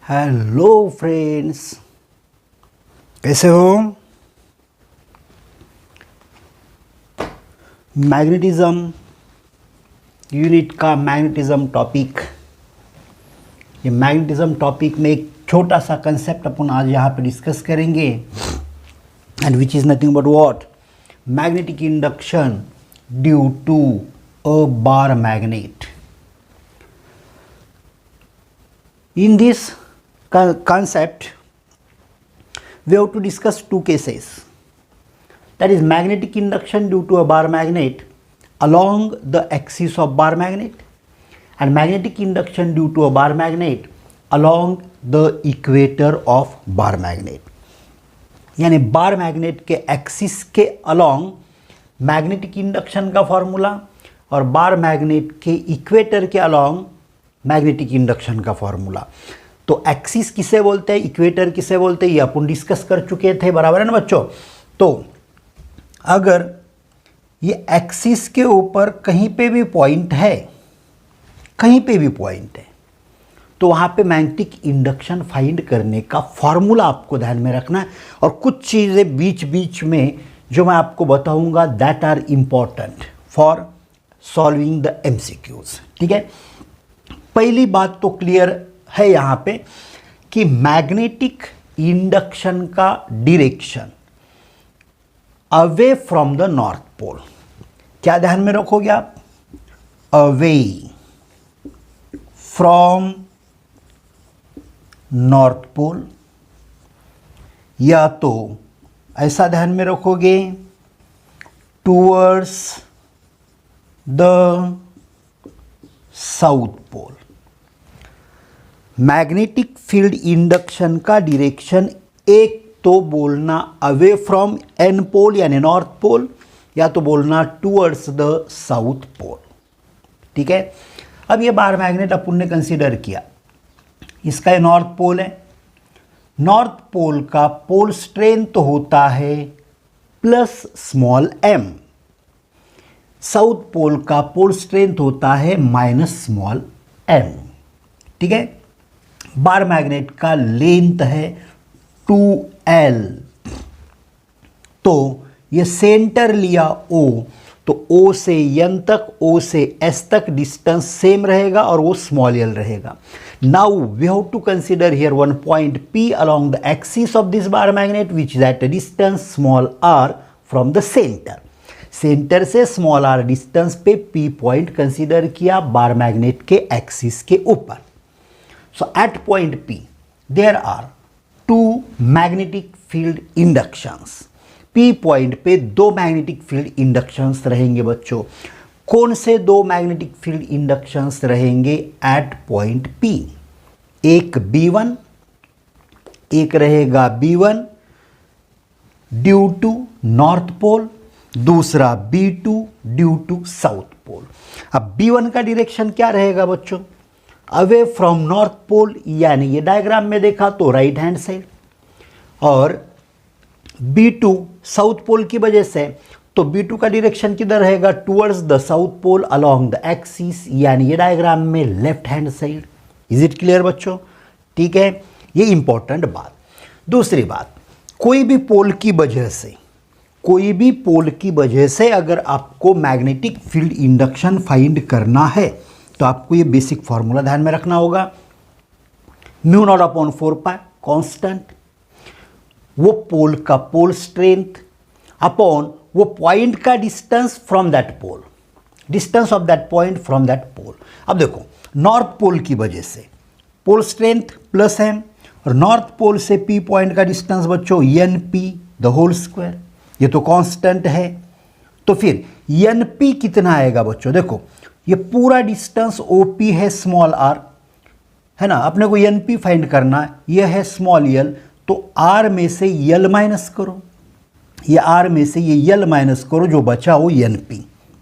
Hello friends, कैसे हो? Magnetism unit का मैग्नेटिज्म टॉपिक, ये मैग्नेटिज्म टॉपिक में एक छोटा सा कंसेप्ट अपन आज यहाँ पे डिस्कस करेंगे, and which is nothing but what, magnetic induction due to a bar magnet. In this concept, we have to discuss two cases. That is magnetic induction due to a bar magnet along the axis of bar magnet, and magnetic induction due to a bar magnet along the equator of bar magnet. यानी bar magnet के axis के along magnetic induction का formula और bar magnet के equator के along magnetic induction का formula. तो axis किसे बोलते हैं, इक्वेटर किसे बोलते हैं, ये अपन डिस्कस कर चुके थे, बराबर है ना बच्चों. तो अगर ये एक्सिस के ऊपर कहीं पे भी पॉइंट है, कहीं पे भी पॉइंट है, तो वहाँ पे मैग्नेटिक इंडक्शन फाइंड करने का फॉर्मूला आपको ध्यान में रखना है. और कुछ चीज़ें बीच बीच में जो मैं आपको बताऊंगा that are important for solving the MCQs. ठीक है, पहली बात तो क्लियर है यहाँ पे कि मैग्नेटिक इंडक्शन का direction away from the north pole. क्या ध्यान में रखोगे आप? अवे फ्रॉम नॉर्थ पोल, या तो ऐसा ध्यान में रखोगे towards the south pole. Magnetic field induction का डायरेक्शन एक तो बोलना अवे फ्रॉम एन पोल यानी नॉर्थ पोल, या तो बोलना टूवर्ड्स द साउथ पोल. ठीक है, अब ये बार मैग्नेट अपन ने कंसीडर किया, इसका ये नॉर्थ पोल है. नॉर्थ पोल का पोल स्ट्रेंथ होता है plus small M, south pole का पोल स्ट्रेंथ होता है माइनस स्मॉल एम. ठीक है, बार मैग्नेट का लेंथ है 2L. तो ये सेंटर लिया O, तो O से N तक, O से S तक डिस्टेंस सेम रहेगा और वो स्मॉल l रहेगा. Now we have to consider here one point P along the axis of this bar magnet which is at a distance small r from the center. Centre से small r distance पे P point consider किया bar magnet के axis के ऊपर. So at point P there are two magnetic field inductions. P point पे दो magnetic field inductions रहेंगे बच्चों. कौन से दो मैग्नेटिक फील्ड इंडक्शंस रहेंगे एट पॉइंट P? एक B1, एक रहेगा B1 due to north pole, दूसरा B2 due to south pole. अब B1 का डायरेक्शन क्या रहेगा बच्चों? अवे फ्रॉम नॉर्थ पोल, यानी ये डायग्राम में देखा तो राइट हैंड साइड, और B2 साउथ पोल की वजह से, तो B2 का डायरेक्शन किधर रहेगा? Towards the south pole along the axis, यानी ये डायग्राम में left hand side. Is it clear बच्चों? ठीक है, ये इंपॉर्टेंट बात. दूसरी बात, कोई भी पोल की वजह से, कोई भी पोल की वजह से अगर आपको मैग्नेटिक फील्ड इंडक्शन फाइंड करना है तो आपको ये बेसिक फॉर्मूला ध्यान में रखना होगा. Mu not upon 4 pi constant, वो पोल का पोल स्ट्रेंथ अपॉन वो पॉइंट का distance from that pole, distance of that point from that pole. अब देखो, नॉर्थ पोल की वजह से पोल स्ट्रेंथ प्लस एम, और नॉर्थ पोल से पी पॉइंट का डिस्टेंस बच्चों N P the whole square, ये तो कांस्टेंट है. तो फिर एन पी कितना आएगा बच्चों? देखो, ये पूरा डिस्टेंस OP है स्मॉल r, है ना, अपने को एन पी फाइंड करना है, ये है स्मॉल l, तो r में से l माइनस करो, ये r में से ये l माइनस करो, जो बचा हो N P,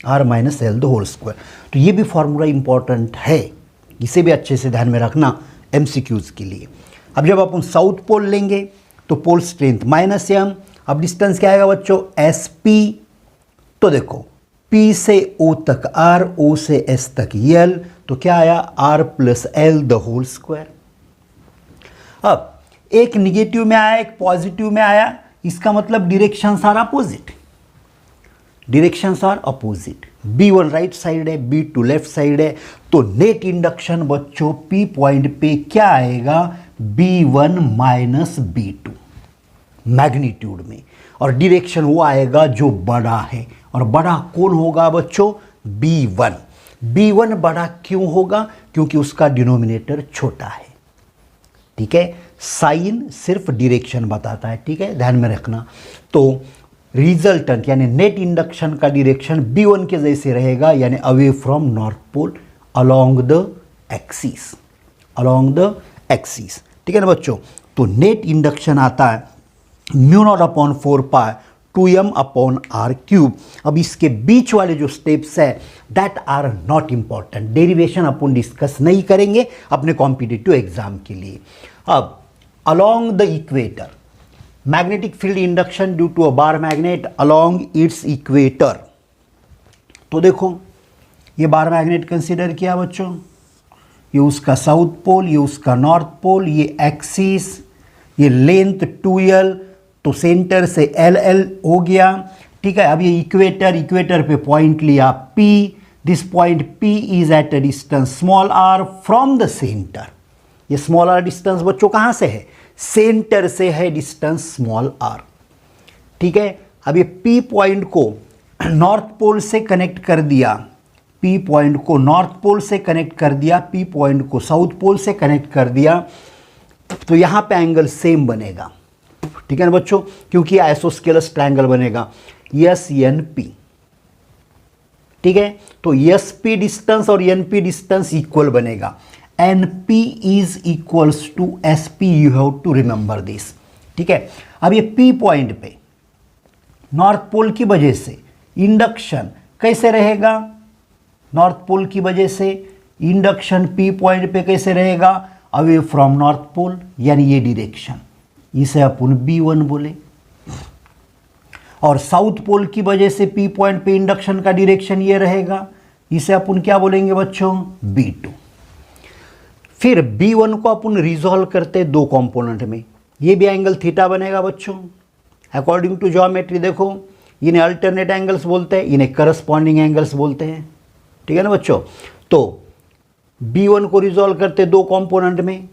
r minus L the whole square. तो ये भी फॉर्मूला इंपॉर्टेंट है, इसे भी अच्छे से ध्यान में रखना MCQs के लिए. अब जब अपन साउथ पोल लेंगे तो पोल स्ट्रेंथ माइनस एम, अब डिस्टेंस क्या आएगा बच्चों? SP. तो देखो, P से O तक R, O से S तक L, तो क्या आया? R plus L the whole square. अब एक निगेटिव में आया, एक पॉजिटिव में आया, इसका मतलब directions are opposite, directions are opposite. B1 right side है, B2 लेफ्ट साइड है, तो नेट इंडक्शन बच्चों P पॉइंट पे क्या आएगा, B1 माइनस B2 मैग्नीट्यूड में, और डिरेक्शन वो आएगा जो बड़ा है, और बड़ा कौन होगा बच्चों, B1। B1 बड़ा क्यों होगा, क्योंकि उसका डिनोमिनेटर छोटा है। ठीक है, साइन सिर्फ डिरेक्शन बताता है, ठीक है, ध्यान में रखना। तो रिजल्टेंट यानी नेट इंडक्शन का डिरेक्शन B1 के जैसे रहेगा, यानी away from north pole along the axis, along the axis. ठीक है ना बच्चों, तो नेट इंडक्शन आता है μ0/4π 2m/r³। अब इसके बीच वाले जो स्टेप्स है that are not important, derivation अपन डिस्कस नहीं करेंगे अपने कॉम्पिटिटिव एग्जाम के लिए। अब along the equator, magnetic field induction due to a bar magnet along its equator. तो देखो ये बार मैग्नेट कंसीडर किया बच्चों, ये उसका साउथ पोल, ये उसका नॉर्थ पोल, ये एक्सिस, ये लेंथ 2l, तो सेंटर से LL हो गया। ठीक है, अब ये इक्वेटर, इक्वेटर पे पॉइंट लिया P, this point P is at a distance small r from the centre. ये स्मॉल r डिस्टेंस बच्चों कहाँ से है, सेंटर से है डिस्टेंस स्मॉल r। ठीक है, अब ये P पॉइंट को नॉर्थ पोल से कनेक्ट कर दिया, P पॉइंट को नॉर्थ पोल से कनेक्ट कर दिया, P पॉइंट को साउथ पोल से कनेक्ट कर दिया, तो यहाँ पे एंगल सेम बनेगा। ठीक है ना बच्चों, क्योंकि आइसोस्केलस ट्रायंगल बनेगा SNP। ठीक है, तो SP डिस्टेंस और NP डिस्टेंस इक्वल बनेगा, NP is equals to SP, you have to remember this. ठीक है, अब ये P पॉइंट पे नॉर्थ पोल की वजह से इंडक्शन कैसे रहेगा, नॉर्थ पोल की वजह से इंडक्शन P पॉइंट पे कैसे रहेगा, अवे फ्रॉम नॉर्थ पोल, यानी ये डायरेक्शन, इसे अपन B1 बोले। और साउथ पोल की वजह से P पॉइंट पे इंडक्शन का डायरेक्शन ये रहेगा, इसे अपन क्या बोलेंगे बच्चों, B2। फिर B1 को अपन रिजॉल्व करते दो कंपोनेंट में, ये भी एंगल थीटा बनेगा बच्चों अकॉर्डिंग टू ज्योमेट्री। देखो इन्हें अल्टरनेट एंगल्स बोलते हैं, इन्हें करस्पॉन्डिंग एंगल्स बोलते हैं। ठीक है ना बच्चों, तो B1 को रिजॉल्व करते दो कंपोनेंट में,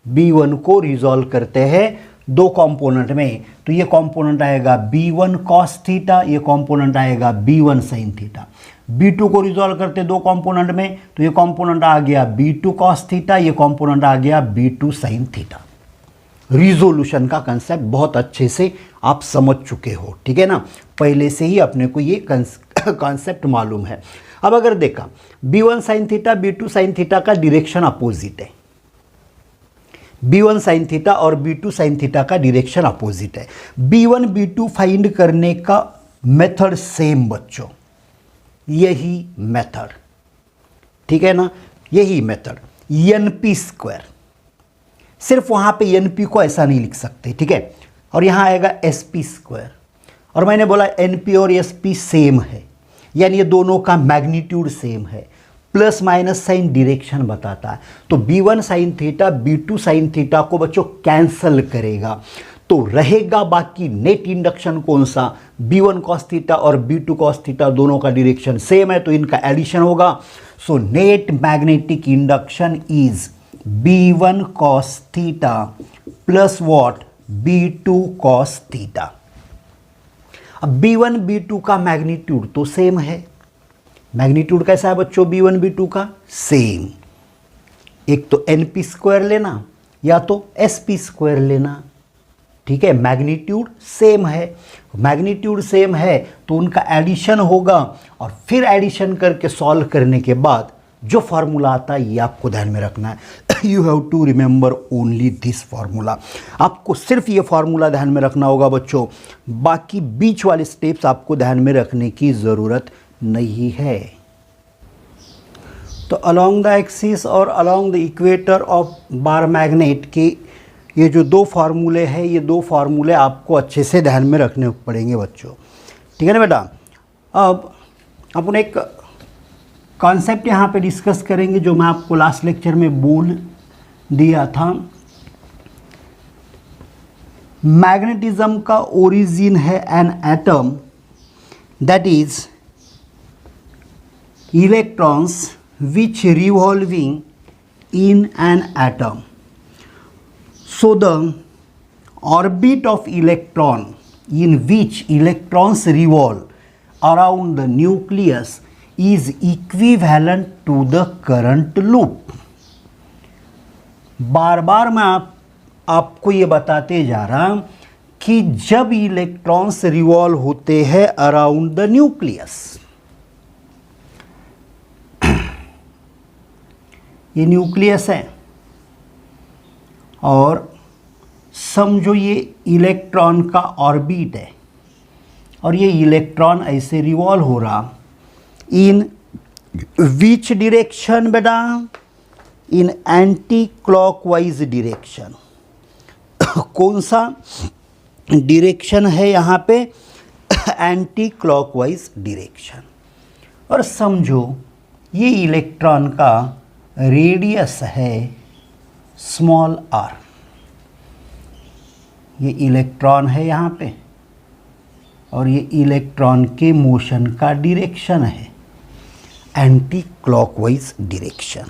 B1 को रिजॉल्व करते हैं दो कंपोनेंट में, तो ये कंपोनेंट आएगा B1 cos थीटा, ये कंपोनेंट आएगा B1 sin थीटा। B2 को रिजॉल्व करते दो कंपोनेंट में, तो ये कंपोनेंट आ गया B2 cos थीटा, ये कंपोनेंट आ गया B2 sin थीटा। रिजोल्यूशन का कंसेप्ट बहुत अच्छे से आप समझ चुके हो, ठीक है ना, पहले से ही अपने को ये कॉन्सेप्ट मालूम है। अब अगर देखा B1 sin theta B2 sin theta का डायरेक्शन अपोजिट है, B1 sin थीटा और B2 sin थीटा का डायरेक्शन अपोजिट है। B1 B2 फाइंड करने का मेथड सेम बच्चों, यही मेथड, ठीक है ना, यही मेथड NP स्क्वायर, सिर्फ वहां पे NP को ऐसा नहीं लिख सकते, ठीक है, और यहां आएगा SP स्क्वायर, और मैंने बोला NP और SP सेम है, यानी ये दोनों का मैग्नीट्यूड सेम है, प्लस माइनस साइन डायरेक्शन बताता है, तो B1 sin theta B2 sin theta को बच्चों कैंसल करेगा, तो रहेगा बाकी नेट इंडक्शन कौन सा, B1 cos थीटा और B2 cos थीटा, दोनों का डायरेक्शन सेम है तो इनका एडिशन होगा। So net magnetic induction is B1 cos theta plus what, B2 cos theta. अब B1 B2 का मैग्नीट्यूड तो सेम है, मैग्नीट्यूड कैसा है बच्चों B1 B2 का, सेम, एक तो NP स्क्वायर लेना या तो SP स्क्वायर लेना, ठीक है, मैग्नीट्यूड सेम है, मैग्नीट्यूड सेम है तो उनका एडिशन होगा, और फिर एडिशन करके सॉल्व करने के बाद जो फार्मूला आता है ये आपको ध्यान में रखना है। You have to remember only this formula, आपको सिर्फ ये फार्मूला ध्यान में रखना होगा बच्चों, बाकी बीच वाले स्टेप्स आपको ध्यान में रखने की ज़रूरत नहीं है। तो अलोंग द एक्सिस और along the equator of bar magnet के ये जो दो फार्मूले हैं, ये दो फार्मूले आपको अच्छे से ध्यान में रखने पड़ेंगे बच्चों, ठीक है ना बेटा। अब अपन एक कॉन्सेप्ट यहाँ पे डिस्कस करेंगे जो मैं आपको लास्ट लेक्चर में बोल दिया था, मैग्नेटिज्म का ओरिजिन है an atom, that is electrons which revolving in an atom. So the orbit of electron in which electrons revolve around the nucleus is equivalent to the current loop. बार बार मैं आपको ये बताते जा रहा हूं कि जब इलेक्ट्रॉन्स रिवॉल्व होते हैं अराउंड द न्यूक्लियस, ये न्यूक्लियस है और समझो ये इलेक्ट्रॉन का ऑर्बिट है और ये इलेक्ट्रॉन ऐसे रिवॉल्व हो रहा इन विच डायरेक्शन बेटा, इन एंटी क्लॉकवाइज डायरेक्शन। कौन सा डायरेक्शन है यहाँ पे? Anti clockwise direction. और समझो ये इलेक्ट्रॉन का रेडियस है स्मॉल आर, ये इलेक्ट्रॉन है यहाँ पे और ये इलेक्ट्रॉन के मोशन का डायरेक्शन है एंटी क्लॉकवाइज डायरेक्शन।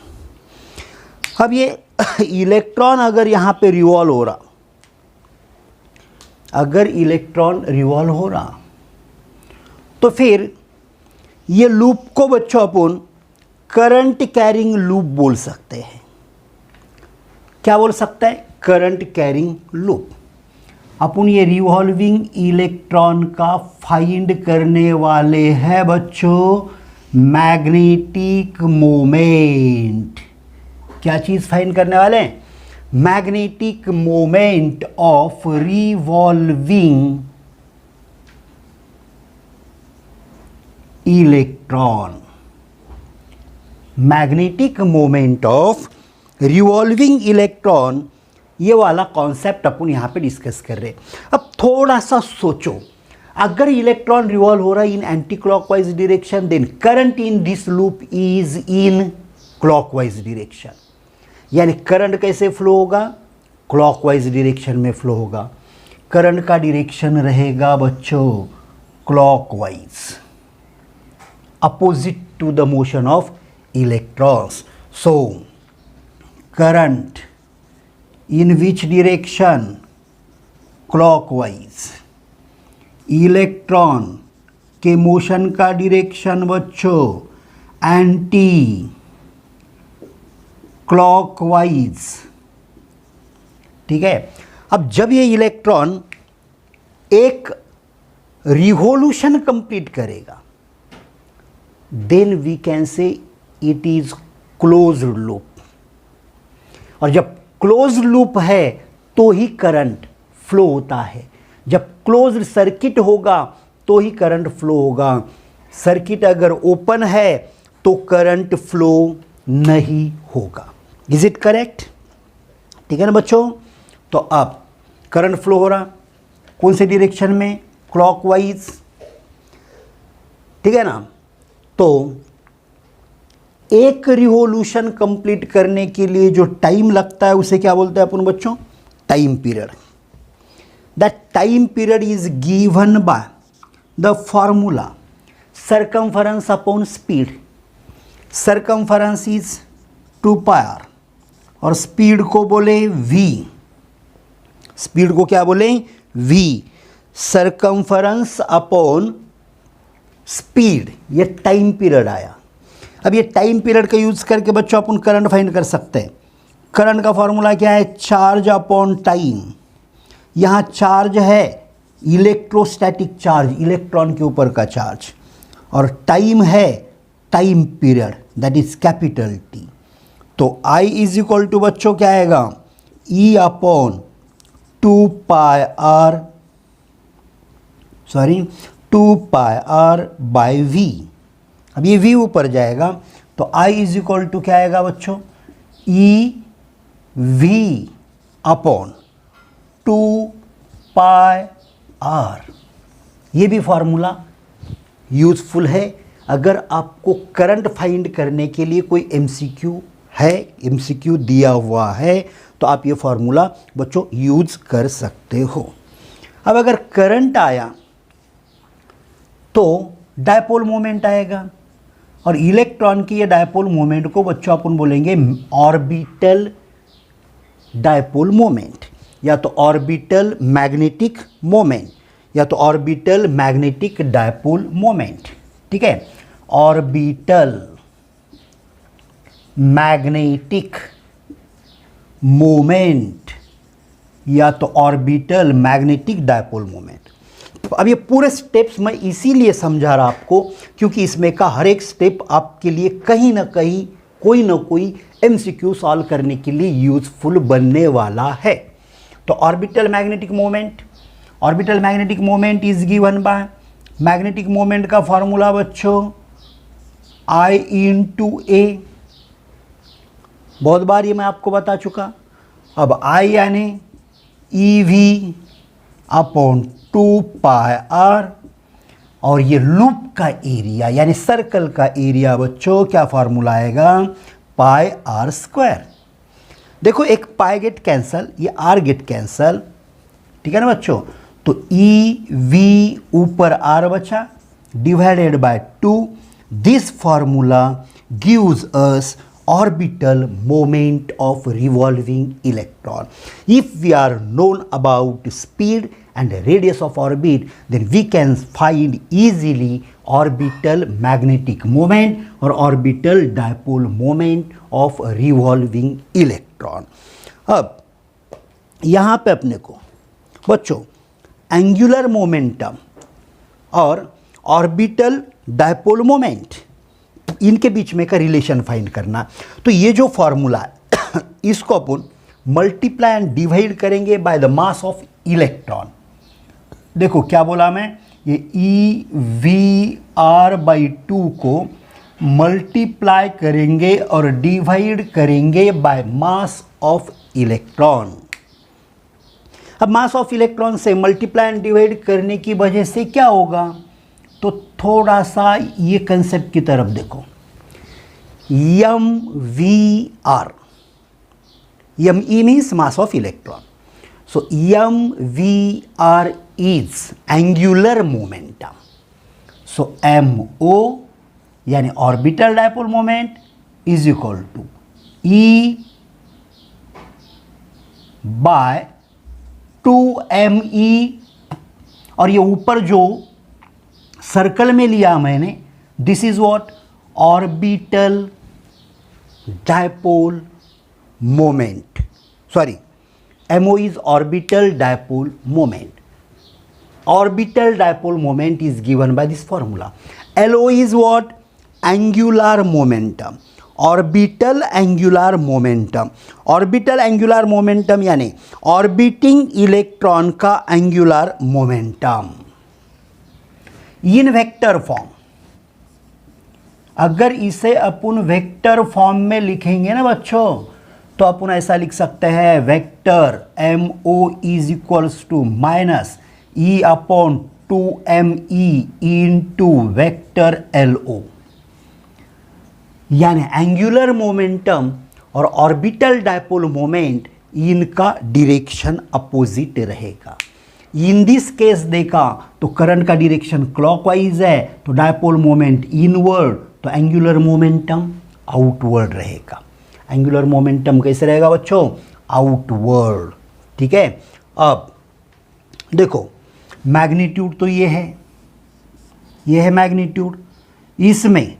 अब ये इलेक्ट्रॉन अगर यहाँ पे रिवॉल्व हो रहा, अगर इलेक्ट्रॉन रिवॉल्व हो रहा तो फिर ये लूप को बच्चों अपन करंट कैरिंग लूप बोल सकते हैं। क्या बोल सकता है? Current carrying loop. अपन ये रिवॉल्विंग इलेक्ट्रॉन का फाइंड करने वाले हैं बच्चों मैग्नेटिक मोमेंट। क्या चीज़ फाइंड करने वाले हैं? Magnetic moment of revolving electron. Magnetic moment of revolving electron, ये वाला कॉन्सेप्ट अपन यहाँ पे डिस्कस कर रहे हैं। अब थोड़ा सा सोचो, अगर इलेक्ट्रॉन रिवॉल्व हो रहा है in anti clockwise direction, then current in this loop is in clockwise direction. यानी करंट कैसे फ्लो होगा? क्लॉकवाइज डायरेक्शन में फ्लो होगा। करंट का डायरेक्शन रहेगा बच्चों clockwise, opposite to the motion of electrons. So current in which direction? Clockwise. Electron के motion का डायरेक्शन बच्चों एंटी क्लॉकवाइज। ठीक है। अब जब ये इलेक्ट्रॉन एक रिवॉल्यूशन कंप्लीट करेगा, then we can say it is closed loop. और जब क्लोज्ड लूप है तो ही करंट फ्लो होता है। जब क्लोज्ड सर्किट होगा तो ही करंट फ्लो होगा। सर्किट अगर ओपन है तो करंट फ्लो नहीं होगा। Is it correct? ठीक है ना बच्चों? तो अब करंट फ्लो हो रहा कौन से डायरेक्शन में? क्लॉकवाइज। ठीक है ना? तो एक रिवॉल्यूशन कंप्लीट करने के लिए जो टाइम लगता है उसे क्या बोलते हैं अपन बच्चों? Time period. That time period is given by the formula circumference upon speed. Circumference is 2πr और स्पीड को बोले v। स्पीड को क्या बोले? v। सर्कमफरेंस अपॉन स्पीड, ये टाइम पीरियड आया। अब ये टाइम पीरियड का यूज़ करके बच्चों अपन करंट फाइंड कर सकते हैं। करंट का फॉर्मूला क्या है? Charge upon time. यहाँ चार्ज है इलेक्ट्रोस्टैटिक चार्ज, इलेक्ट्रॉन के ऊपर का चार्ज, और टाइम है time period, that is capital T. तो I इज इक्वल टू बच्चों क्या आएगा? E upon 2πr, sorry 2πr by v। अब ये v ऊपर जाएगा तो I इज इक्वल टू क्या आएगा बच्चों? E v upon 2πr। ये भी फार्मूला यूज़फुल है अगर आपको करंट फाइंड करने के लिए कोई MCQ है, MCQ दिया हुआ है तो आप ये फार्मूला बच्चों यूज़ कर सकते हो। अब अगर करंट आया तो डायपोल मोमेंट आएगा, और इलेक्ट्रॉन की ये डायपोल मोमेंट को बच्चों अपन बोलेंगे ऑर्बिटल डायपोल मोमेंट, या तो ऑर्बिटल मैग्नेटिक मोमेंट, या तो ऑर्बिटल मैग्नेटिक डायपोल मोमेंट। ठीक है, ऑर्बिटल मैग्नेटिक मोमेंट या तो ऑर्बिटल मैग्नेटिक डायपोल मोमेंट। अब ये पूरे स्टेप्स मैं इसीलिए समझा रहा आपको क्योंकि इसमें का हर एक स्टेप आपके लिए कहीं ना कहीं कोई ना कोई एमसीक्यू सॉल्व करने के लिए यूजफुल बनने वाला है। तो orbital magnetic moment is given by, magnetic moment का फॉर्मूला बच्चों I इंटू ए, बहुत बार ये मैं आपको बता चुका। अब I यानी EV अपॉन 2πr, और ये लूप का एरिया यानी सर्कल का एरिया बच्चों क्या फॉर्मूला आएगा, πr²। देखो एक पाई गेट कैंसल, ये r गेट कैंसल, ठीक है ना बच्चों। तो EV ऊपर r बचा divided by 2, this formula gives us orbital moment of revolving electron. If we are known about speed and radius of orbit, then we can find easily orbital magnetic moment or orbital dipole moment of revolving electron. अब यहाँ पे अपने को बच्चों angular momentum और orbital dipole moment इनके बीच में का रिलेशन फाइंड करना। तो ये जो फॉर्मूला है इसको अपन मल्टीप्लाई एंड डिवाइड करेंगे by the mass of electron. देखो क्या बोला मैं, ये EV/r/2 को मल्टीप्लाई करेंगे और डिवाइड करेंगे बाय मास ऑफ इलेक्ट्रॉन। अब मास ऑफ इलेक्ट्रॉन से मल्टीप्लाई एंड डिवाइड करने की वजह से क्या होगा, तो थोड़ा सा ये कंसेप्ट की तरफ देखो, mvr, me means mass of electron, so mvr is angular momentum, so mo यानी orbital dipole moment is equal to E by 2me, और ये ऊपर जो सर्कल में लिया मैंने, this is what, orbital dipole moment, sorry MO is orbital dipole moment. Orbital dipole moment is given by this formula. LO is what, angular momentum, orbital angular momentum, orbital angular momentum यानी orbiting electron का angular momentum इन vector form. अगर इसे अपन vector form में लिखेंगे ना बच्चों, तो अपन ऐसा लिख सकते हैं, vector MO is equals to minus E upon 2me into vector LO, यानी एंगुलर मोमेंटम और ऑर्बिटल डायपोल मोमेंट इनका डायरेक्शन अपोजिट रहेगा। इन दिस केस देखा तो करंट का डायरेक्शन क्लॉकवाइज है, तो डायपोल मोमेंट इनवर्ड, तो एंगुलर मोमेंटम आउटवर्ड रहेगा। एंगुलर मोमेंटम कैसे रहेगा बच्चों, आउटवर्ड। ठीक है, अब देखो मैग्नीट्यूड तो ये है मैग्नीट्यूड, इसमें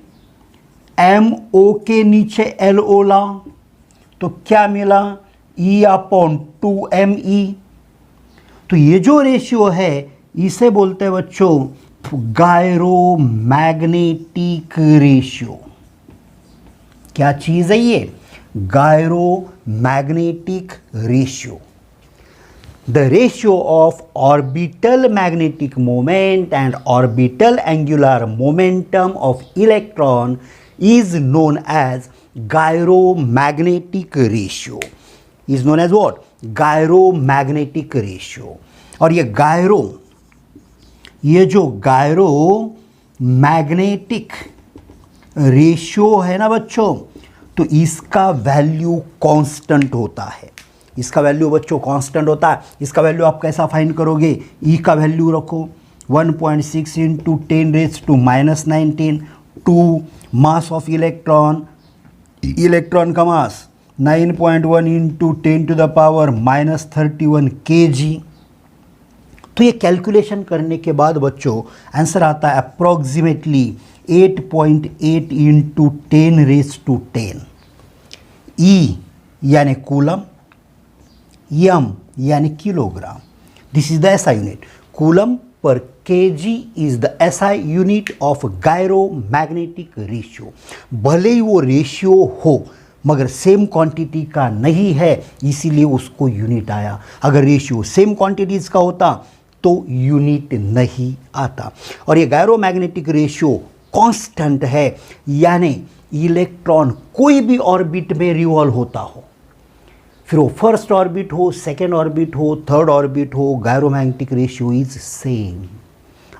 MO के नीचे LO ला तो क्या मिला, E अपॉन 2me। तो ये जो रेशियो है इसे बोलते हैं बच्चों गायरो मैग्नेटिक रेशियो। क्या चीज़ है ये, gyro magnetic ratio. The ratio of orbital magnetic moment and orbital angular momentum of electron is known as gyromagnetic ratio, is known as what, gyromagnetic ratio। और ये जो गायरो मैग्नेटिक रेशियो है ना बच्चों, तो इसका वैल्यू कांस्टेंट होता है। इसका वैल्यू बच्चों कांस्टेंट होता है, इसका वैल्यू आप कैसा फाइंड करोगे, ई का वैल्यू रखो 1.6 into 10⁻⁻19, 2 mass of electron, electron का मास 9.1 इंटू 10⁻31 kg। तो ये कैलकुलेशन करने के बाद बच्चों आंसर आता है अप्रॉक्सीमेटली 8.8 इंटू 10⁻10। ई यानी कूलम, यम यानी kilogram. This is the SI unit. Coulomb per KG is the SI unit of gyromagnetic ratio. भले ही वो रेशियो हो मगर सेम क्वांटिटी का नहीं है, इसीलिए उसको यूनिट आया। अगर रेशियो सेम क्वांटिटीज का होता तो यूनिट नहीं आता। और ये गायरोमैग्नेटिक रेशियो कांस्टेंट है, यानी इलेक्ट्रॉन कोई भी ऑर्बिट में रिवॉल्व होता हो, फिर वो फर्स्ट ऑर्बिट हो, सेकेंड ऑर्बिट हो, थर्ड ऑर्बिट हो, गायरोमैग्नेटिक रेशियो इज सेम।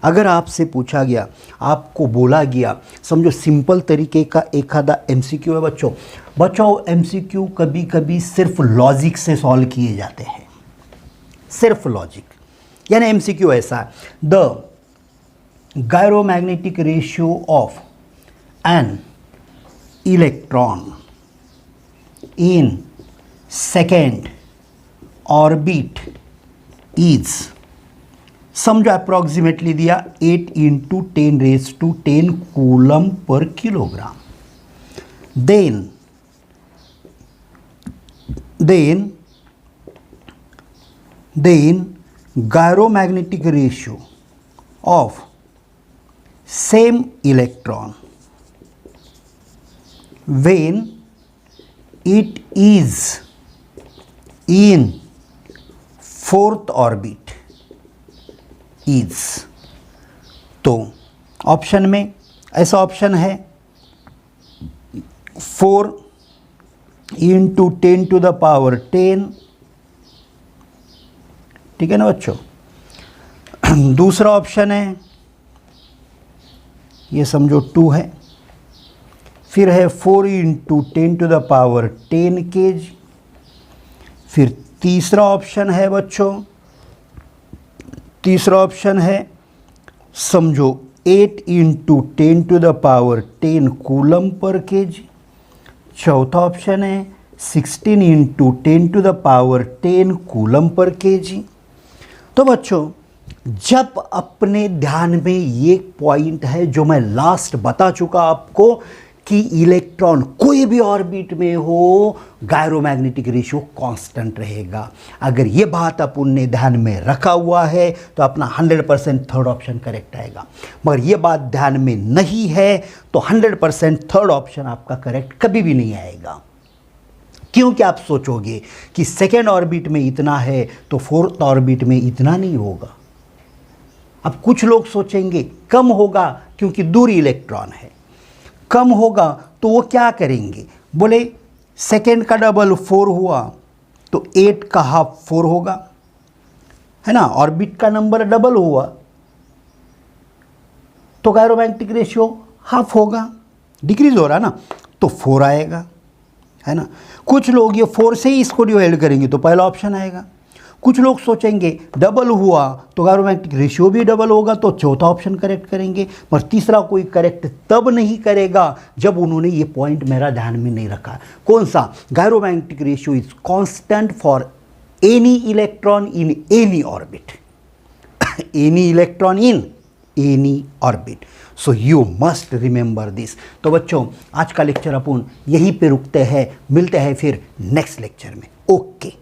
अगर आपसे पूछा गया, आपको बोला गया, समझो सिंपल तरीके का एक आधा एमसीक्यू है बच्चों एमसीक्यू कभी कभी सिर्फ लॉजिक से सॉल्व किए जाते हैं, सिर्फ लॉजिक। यानी एमसीक्यू ऐसा है, the gyromagnetic ratio of an electron in second orbit is, समझो अप्रॉक्सीमेटली दिया 8 into 10⁻10 coulomb per kilogram. then gyromagnetic ratio of same electron when it is in fourth orbit is। तो ऑप्शन में ऐसा option है 4 into 10⁻10, ठीक है ना बच्चों। दूसरा ऑप्शन है, ये समझो 2 है, फिर है 4 इंटू 10⁻10 kg। फिर तीसरा ऑप्शन है बच्चों, तीसरा ऑप्शन है समझो 8 इंटू 10⁻10 कूलम पर केजी। चौथा ऑप्शन है 16 इंटू 10⁻10 कूलम पर केजी। तो बच्चों जब अपने ध्यान में ये पॉइंट है जो मैं लास्ट बता चुका आपको कि इलेक्ट्रॉन कोई भी ऑर्बिट में हो, गायरोमैग्नेटिक रेशियो कांस्टेंट रहेगा। अगर ये बात अपन ने ध्यान में रखा हुआ है तो अपना 100% थर्ड ऑप्शन करेक्ट आएगा। मगर ये बात ध्यान में नहीं है तो 100% थर्ड ऑप्शन आपका करेक्ट कभी भी नहीं आएगा। क्योंकि आप सोचोगे कि सेकेंड ऑर्बिट में इतना है तो फोर्थ ऑर्बिट में इतना नहीं होगा। अब कुछ लोग सोचेंगे कम होगा क्योंकि दूर इलेक्ट्रॉन है, कम होगा तो वो क्या करेंगे, बोले सेकेंड का डबल 4 हुआ तो 8 का हाफ 4 होगा, है ना। ऑर्बिट का नंबर डबल हुआ तो गायरोमैग्नेटिक रेशियो हाफ होगा, डिक्रीज हो रहा ना तो 4 आएगा, है ना। कुछ लोग ये 4 से ही इसको डिवाइड करेंगे तो पहला ऑप्शन आएगा। कुछ लोग सोचेंगे डबल हुआ तो गायरोमैग्नेटिक रेशियो भी डबल होगा तो चौथा ऑप्शन करेक्ट करेंगे। पर तीसरा कोई करेक्ट तब नहीं करेगा जब उन्होंने ये पॉइंट मेरा ध्यान में नहीं रखा। कौन सा, gyromagnetic ratio is constant for any electron in any orbit, any electron in any orbit. So you must remember this. तो बच्चों आज का लेक्चर अपन यहीं पे रुकते हैं, मिलते हैं फिर नेक्स्ट लेक्चर में। ओके।